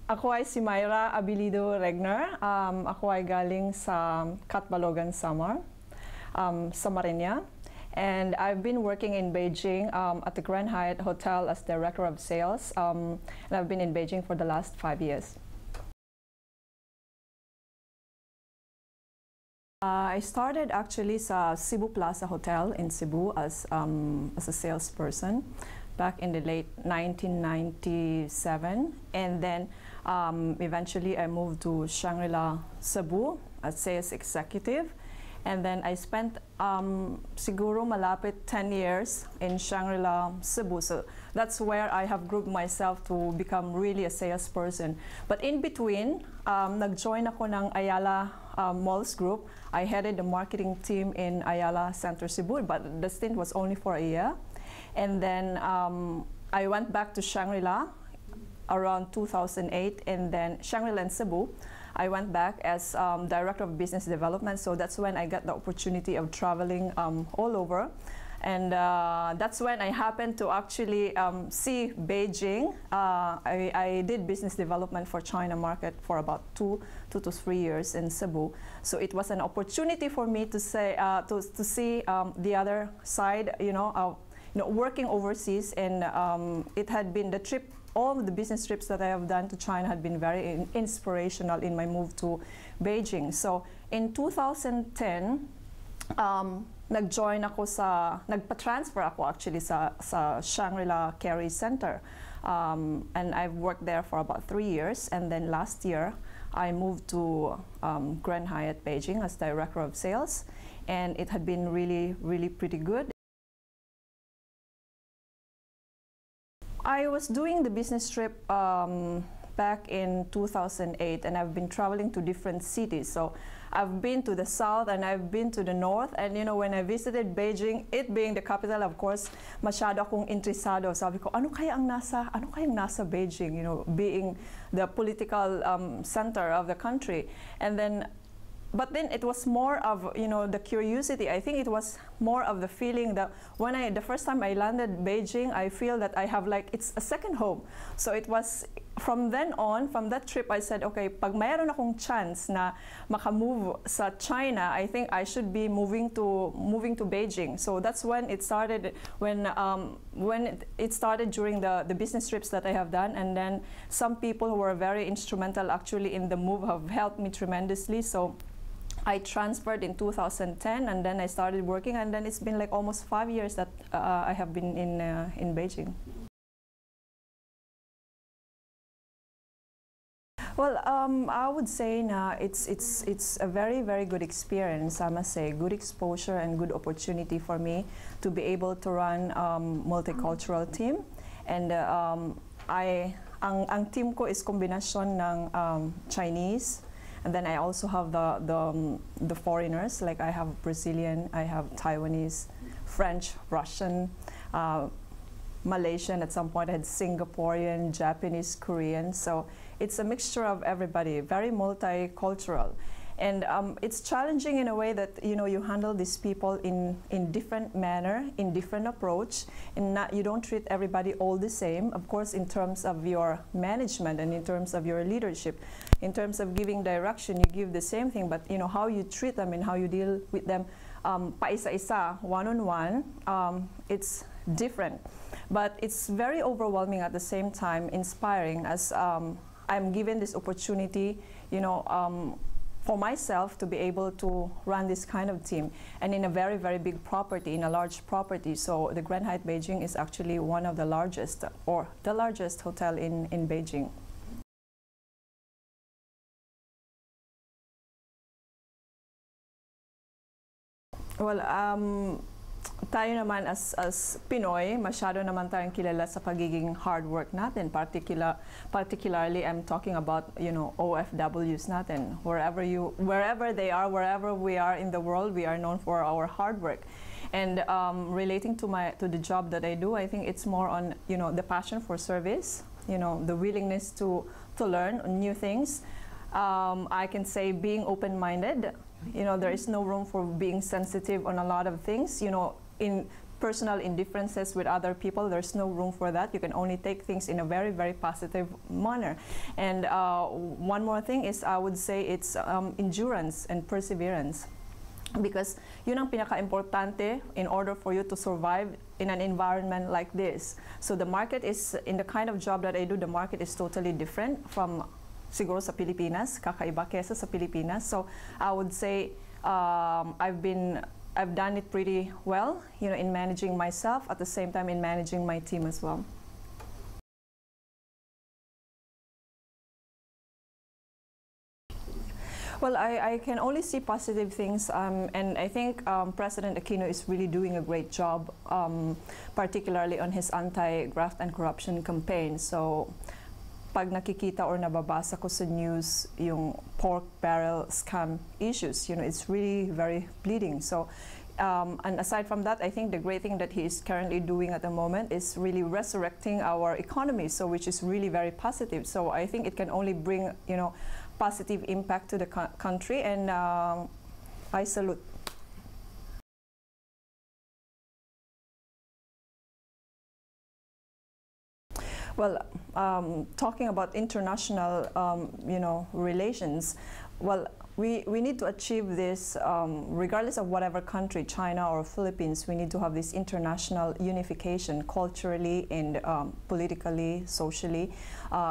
Ako ay si Myra Abilido Regner. Ako ay galing sa Catbalogan, Samar, sa Marinia. And I've been working in Beijing at the Grand Hyatt Hotel as Director of Sales. And I've been in Beijing for the last 5 years. I started actually sa Cebu Plaza Hotel in Cebu as a salesperson back in the late 1997. And then eventually I moved to Shangri-La Cebu as sales executive. And then I spent siguro malapit 10 years in Shangri-La Cebu. So that's where I have grouped myself to become really a salesperson. But in between, nag-join ako ng Ayala Malls Group. I headed the marketing team in Ayala Center Cebu, but the stint was only for a year. And then I went back to Shangri-La around 2008, and then Shangri-La and Cebu. I went back as Director of Business Development, so that's when I got the opportunity of traveling all over. And that's when I happened to actually see Beijing. I did business development for China market for about two to 3 years in Cebu. So it was an opportunity for me to say to see the other side, working overseas, and it had been the trip. All of the business trips that I have done to China had been very inspirational in my move to Beijing. So in 2010, nagpa-transfer ako actually sa Shangri-La Kerry Center. And I've worked there for about 3 years. And then last year, I moved to Grand Hyatt Beijing as Director of Sales. And it had been really, really pretty good. I was doing the business trip back in 2008, and I've been traveling to different cities. So I've been to the south and I've been to the north. And when I visited Beijing, it being the capital, of course, masyado akong interesado. Sabi ko, ano kayang nasa Beijing? Being the political center of the country. And then. But then it was more of the curiosity. I think it was more of the feeling that when the first time I landed Beijing, I feel that I have it's a second home. So it was from then on, from that trip, I said, okay, pag mayroon akong chance na makamove sa China, I think I should be moving to Beijing. So that's when it started. When it started during the business trips that I have done, and then some people who were very instrumental actually in the move have helped me tremendously. So I transferred in 2010, and then I started working, and then it's been almost 5 years that I have been in Beijing. Well, I would say it's a very, very good experience. I must say, good exposure and good opportunity for me to be able to run multicultural team, and ang team ko is kombinasyon ng Chinese. And then I also have the foreigners, like I have Brazilian, I have Taiwanese, French, Russian, Malaysian. At some point I had Singaporean, Japanese, Korean. So it's a mixture of everybody, very multicultural. And it's challenging in a way that you handle these people in different manner, in different approach, and you don't treat everybody all the same. Of course, in terms of your management and in terms of your leadership, in terms of giving direction, you give the same thing, but how you treat them and how you deal with them, paisa-isa, one-on-one, it's different. But it's very overwhelming at the same time, inspiring, as I'm given this opportunity, for myself to be able to run this kind of team, and in a very, very big property, in a large property. So the Grand Hyatt Beijing is actually one of the largest, or the largest hotel in Beijing. Well, tayo naman as Pinoy, masyado naman tayong kilala sa pagiging hard work natin. Particularly, I'm talking about OFWs natin. Wherever they are, wherever we are in the world, we are known for our hard work. And relating to the job that I do, I think it's more on the passion for service, the willingness to learn new things. I can say being open-minded. There is no room for being sensitive on a lot of things. personal indifferences with other people. There's no room for that. You can only take things in a very, very positive manner. And one more thing is, I would say it's endurance and perseverance. Because yun ang pinaka-importante in order for you to survive in an environment like this. So the market is, in the kind of job that I do, the market is totally different from siguro sa Pilipinas, kakaiba kesa sa Pilipinas. So I would say I've done it pretty well, you know, in managing myself, at the same time in managing my team as well. Well, I can only see positive things, and I think President Aquino is really doing a great job, particularly on his anti-graft and corruption campaign. So, pag nakikita or nababasa ko sa news yung pork barrel scam issues, you know, it's really very bleeding. So, and aside from that, I think the great thing that he is currently doing at the moment is really resurrecting our economy, so which is really very positive. So I think it can only bring, you know, positive impact to the country, and I salute. Well, talking about international, you know, relations, well, we need to achieve this regardless of whatever country, China or Philippines. We need to have this international unification culturally and politically, socially,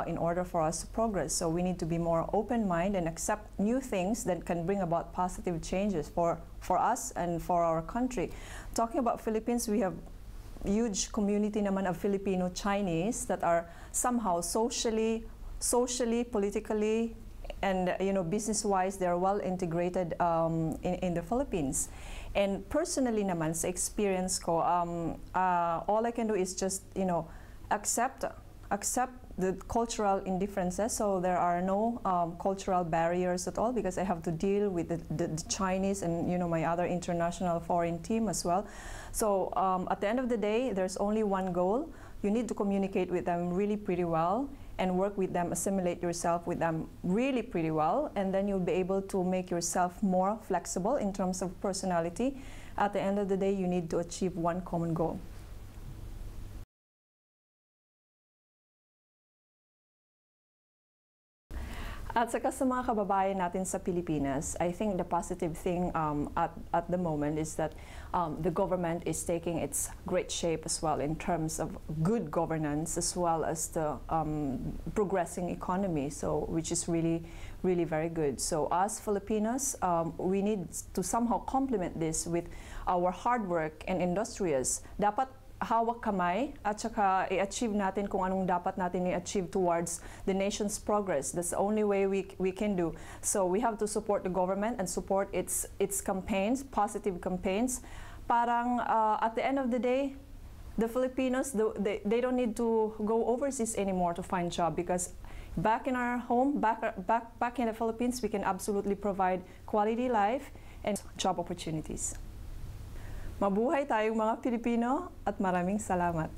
in order for us to progress. So we need to be more open-minded and accept new things that can bring about positive changes for us and for our country. Talking about Philippines, we have huge community naman of Filipino Chinese that are somehow socially, politically, and you know, business-wise, they're well integrated in the Philippines. And personally naman, sa experience ko, all I can do is just, you know, accept the cultural indifferences. So there are no cultural barriers at all, because I have to deal with the Chinese and, you know, my other international foreign team as well. So at the end of the day, there's only one goal. You need to communicate with them really pretty well and work with them, assimilate yourself with them really pretty well, and then you'll be able to make yourself more flexible in terms of personality. At the end of the day, you need to achieve one common goal. At saka sa mga kababayan natin sa Pilipinas, I think the positive thing at the moment is that the government is taking its great shape as well in terms of good governance, as well as the progressing economy, so which is really very good. So as Filipinos, we need to somehow complement this with our hard work and industrious. Dapat hawak kamay at saka i-achieve natin kung anong dapat natin i-achieve towards the nation's progress. That's the only way we can do. So we have to support the government and support its campaigns, positive campaigns. Parang at the end of the day, the Filipinos, they don't need to go overseas anymore to find job, because back in our home, back in the Philippines, we can absolutely provide quality life and job opportunities. Mabuhay tayong mga Pilipino at maraming salamat.